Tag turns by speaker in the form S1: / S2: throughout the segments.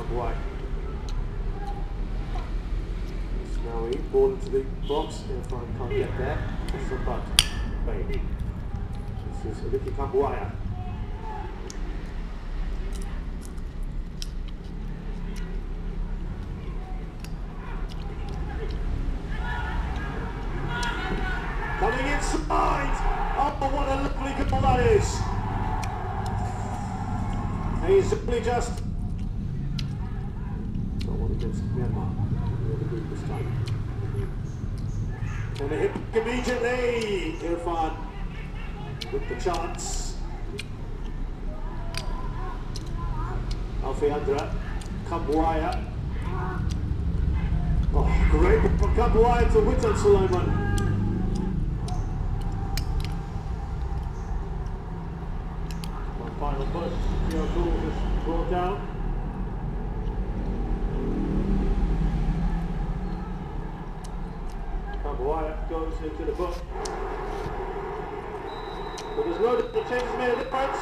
S1: Kambuaya. Snawi, ball into the box. Irfan can't get there. Just a butt. Bait. This is Ricky Kambuaya. Coming inside! Oh, what a lovely goal that is! And he's simply just... Not one against Myanmar. The other group this time. And a hit immediately! Irfan with the chance. Alfeandra. Kambuaya. Oh, great for Kambuaya to Witan Sulaiman. Final push, Gio Gould is brought down. Kambuaya goes into the book. But there's no the change has made a difference.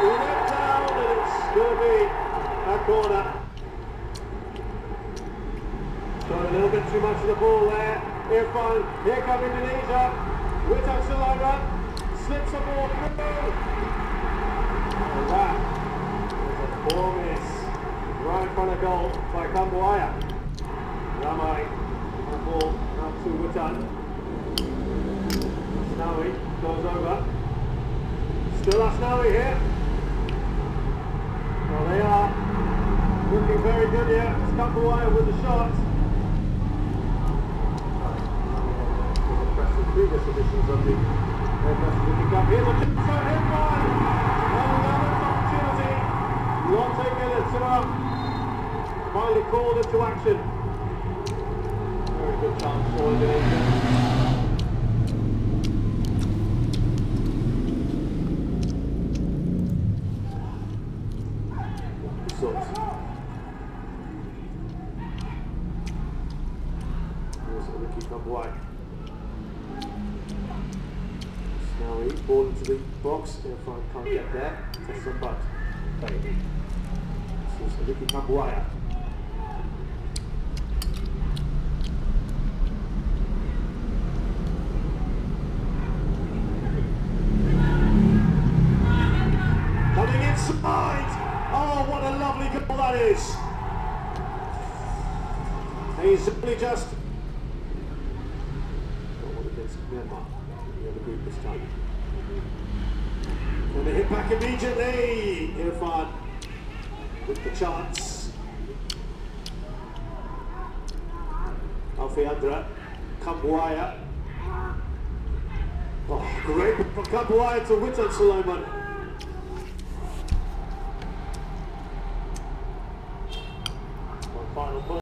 S1: He went down and it's going to be a corner. Showing a little bit too much of the ball there. Irfan, here comes Indonesia. Witan Sulaiman. Slips the ball through. And that is a poor miss. Right in front of goal by Kambuaya. Ramai. And ball out to Witan. Asnawi goes over. Still Asnawi here. Well, they are looking very good here. It's Kambuaya with the shot. Impressive previous editions of the here's a chance for Irfan. Another opportunity. Lotte Militao finally called into action. Very good chance for Indonesia. Here's Ricky Kambuaya. Snawi, ball into the box. Irfan can't get there. Test some butt. This is Ricky Kambuaya. Coming inside! Oh, what a lovely goal that is! And he's simply just... against Myanmar. The other group this time. And they hit back immediately. Irfan with the chance. Alfeandra. Kambuaya. Oh, great for Kambuaya to Witan Sulaiman.